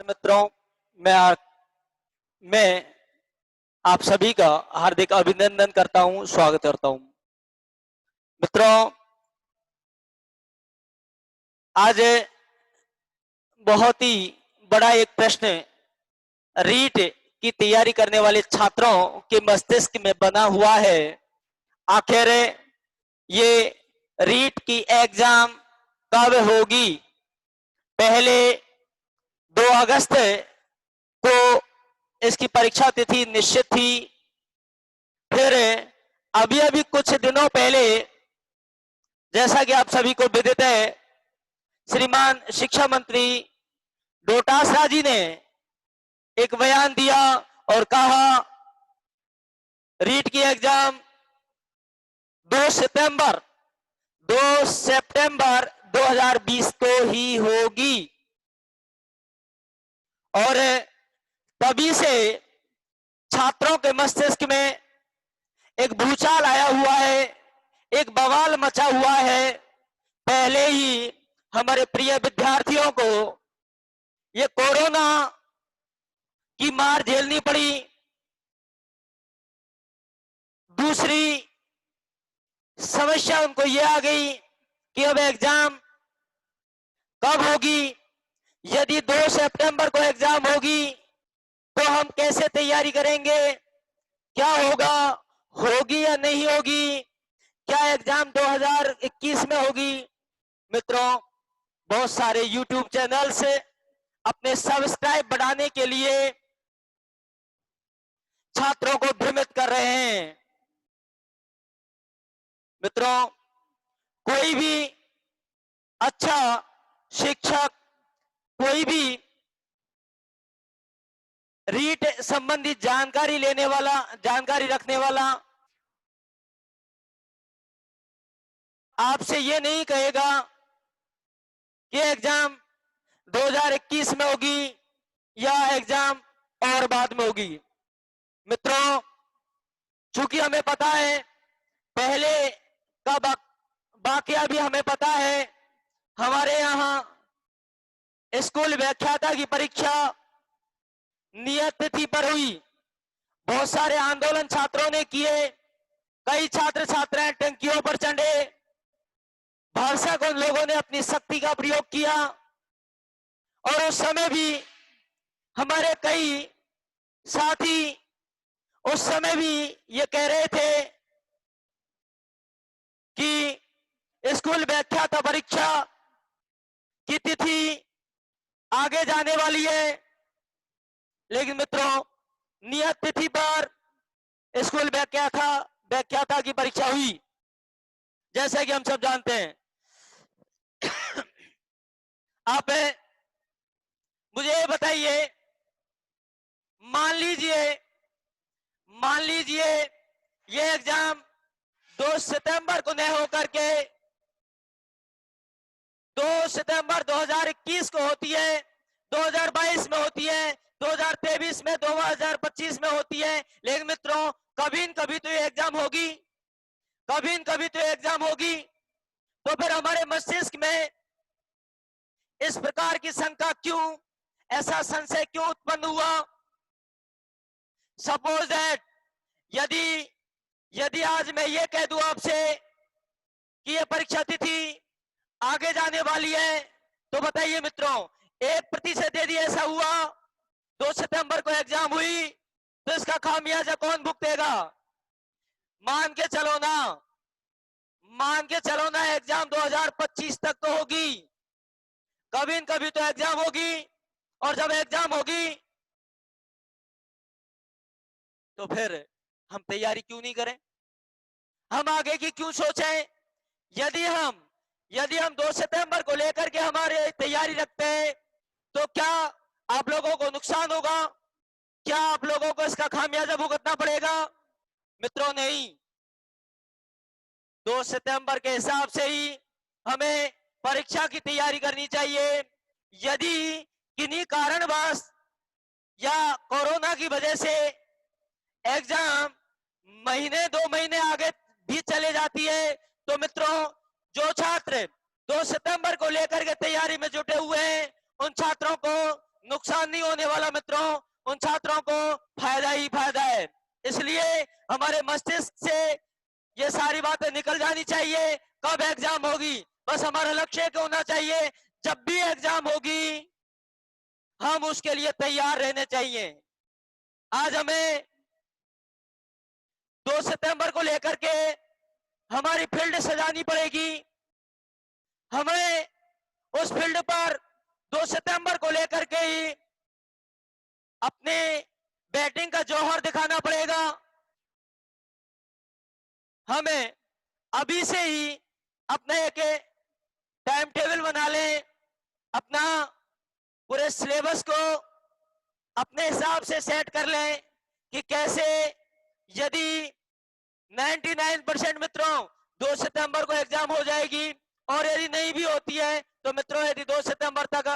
मित्रों, मैं आप सभी का हार्दिक अभिनंदन करता हूं, स्वागत करता हूं। मित्रों, आज बहुत ही बड़ा एक प्रश्न रीट की तैयारी करने वाले छात्रों के मस्तिष्क में बना हुआ है। आखिर ये रीट की एग्जाम कब होगी? पहले 2 अगस्त को इसकी परीक्षा तिथि निश्चित थी। फिर अभी अभी कुछ दिनों पहले, जैसा कि आप सभी को विदित है, श्रीमान शिक्षा मंत्री डोटासरा जी ने एक बयान दिया और कहा रीट की एग्जाम 2 सितंबर 2020 को ही होगी। और तभी से छात्रों के मस्तिष्क में एक भूचाल आया हुआ है, एक बवाल मचा हुआ है। पहले ही हमारे प्रिय विद्यार्थियों को ये कोरोना की मार झेलनी पड़ी। दूसरी समस्या उनको ये आ गई कि अब एग्जाम कब होगी। यदि 2 सितंबर को एग्जाम होगी तो हम कैसे तैयारी करेंगे? क्या होगा? होगी या नहीं होगी? क्या एग्जाम 2021 में होगी? मित्रों, बहुत सारे YouTube चैनल से अपने सब्सक्राइब बढ़ाने के लिए छात्रों को भ्रमित कर रहे हैं। मित्रों, कोई भी अच्छा शिक्षक, कोई भी रीट संबंधित जानकारी रखने वाला आपसे ये नहीं कहेगा कि एग्जाम 2021 में होगी या एग्जाम और बाद में होगी। मित्रों, चूंकि हमें पता है, पहले का वाकया भी हमें पता है। हमारे यहाँ स्कूल व्याख्याता की परीक्षा नियत तिथि पर हुई। बहुत सारे आंदोलन छात्रों ने किए, कई छात्र छात्राएं टंकियों पर चढ़े, भरसक उन लोगों ने अपनी शक्ति का प्रयोग किया। और उस समय भी हमारे कई साथी उस समय भी ये कह रहे थे कि स्कूल व्याख्याता परीक्षा की तिथि आगे जाने वाली है। लेकिन मित्रों, नियत तिथि पर स्कूल व्याख्याता की परीक्षा हुई, जैसा कि हम सब जानते हैं। आप मुझे ये बताइए, मान लीजिए ये एग्जाम 2 सितंबर को न होकर के 2 सितंबर 2021 को होती है, 2022 में होती है, 2023 में, 2025 में होती है। लेकिन मित्रों, कभी न कभी तो ये एग्जाम होगी, कभी न कभी तो एग्जाम होगी। तो फिर हमारे मस्तिष्क में इस प्रकार की शंका क्यों, ऐसा संशय क्यों उत्पन्न हुआ? सपोज दैट यदि आज मैं ये कह दूं आपसे कि ये परीक्षा तिथि आगे जाने वाली है, तो बताइए मित्रों, 1% यदि ऐसा हुआ, 2 सितंबर को एग्जाम हुई, तो इसका खामियाजा कौन भुगतेगा? मान के चलो ना एग्जाम 2025 तक तो होगी, कभी न कभी तो एग्जाम होगी। और जब एग्जाम होगी तो फिर हम तैयारी क्यों नहीं करें? हम आगे की क्यों सोचें? यदि हम 2 सितंबर को लेकर के हमारे तैयारी रखते हैं, तो क्या आप लोगों को नुकसान होगा? क्या आप लोगों को इसका खामियाजा भुगतना पड़ेगा? मित्रों, नहीं। 2 सितंबर के हिसाब से ही हमें परीक्षा की तैयारी करनी चाहिए। यदि किन्हीं कारणवश या कोरोना की वजह से एग्जाम 2 महीने आगे भी चले जाती है, तो मित्रों, जो छात्र 2 सितंबर को लेकर के तैयारी में जुटे हुए हैं, उन छात्रों को नुकसान नहीं होने वाला मित्रों, उन छात्रों को फायदा ही फायदा है। इसलिए हमारे मस्तिष्क से ये सारी बातें निकल जानी चाहिए। कब एग्जाम होगी, बस हमारा लक्ष्य क्या होना चाहिए, जब भी एग्जाम होगी हम उसके लिए तैयार रहने चाहिए। आज हमें 2 सितंबर को लेकर के हमारी फील्ड सजानी पड़ेगी। हमें उस फील्ड पर 2 सितंबर को लेकर के ही अपने बैटिंग का जौहर दिखाना पड़ेगा। हमें अभी से ही अपने एक टाइम टेबल बना लें, अपना पूरे सिलेबस को अपने हिसाब से सेट कर लें कि कैसे, यदि 99% मित्रों 2 सितंबर को एग्जाम हो जाएगी, और यदि नहीं भी होती है तो मित्रों यदि 2 सितंबर तक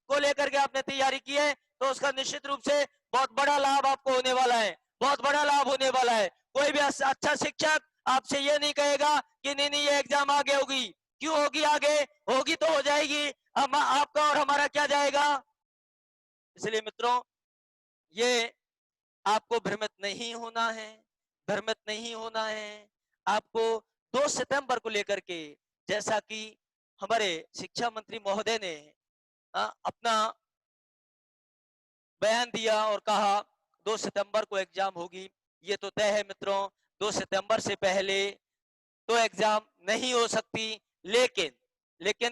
को लेकर के आपने तैयारी की है तो उसका निश्चित रूप से बहुत बड़ा लाभ आपको होने वाला है, बहुत बड़ा लाभ होने वाला है। कोई भी अच्छा शिक्षक आपसे ये नहीं कहेगा कि नहीं नहीं ये एग्जाम आगे होगी। क्यों होगी, आगे होगी तो हो जाएगी, अब आपका और हमारा क्या जाएगा। इसलिए मित्रों ये आपको भ्रमित नहीं होना है, भ्रमित नहीं होना है। आपको 2 सितंबर को लेकर के, जैसा कि हमारे शिक्षा मंत्री महोदय ने अपना बयान दिया और कहा 2 सितंबर को एग्जाम होगी, ये तो तय है मित्रों। 2 सितंबर से पहले तो एग्जाम नहीं हो सकती, लेकिन लेकिन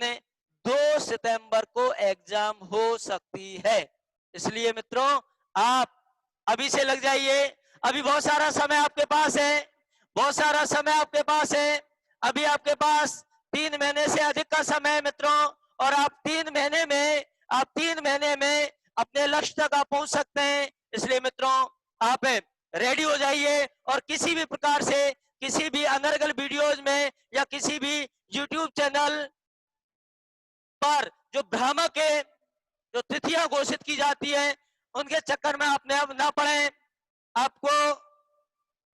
2 सितंबर को एग्जाम हो सकती है। इसलिए मित्रों आप अभी से लग जाइए, अभी बहुत सारा समय आपके पास है, बहुत सारा समय आपके पास है। अभी आपके पास 3 महीने से अधिक का समय है मित्रों, और आप 3 महीने में अपने लक्ष्य तक आप पहुंच सकते हैं। इसलिए मित्रों आप रेडी हो जाइए, और किसी भी प्रकार से किसी भी अनर्गल वीडियोज में या किसी भी यूट्यूब चैनल पर जो भ्रामक है, जो तिथियां घोषित की जाती है, उनके चक्कर में आपने अब ना पड़े। आपको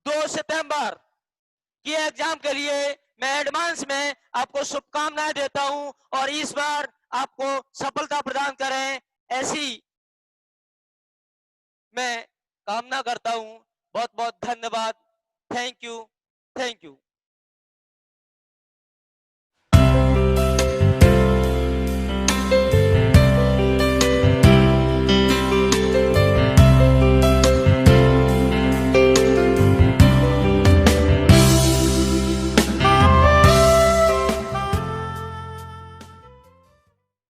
2 सितंबर की एग्जाम के लिए मैं एडवांस में आपको शुभकामनाएं देता हूं, और इस बार आपको सफलता प्रदान करें ऐसी मैं कामना करता हूं। बहुत बहुत धन्यवाद। Thank you, thank you.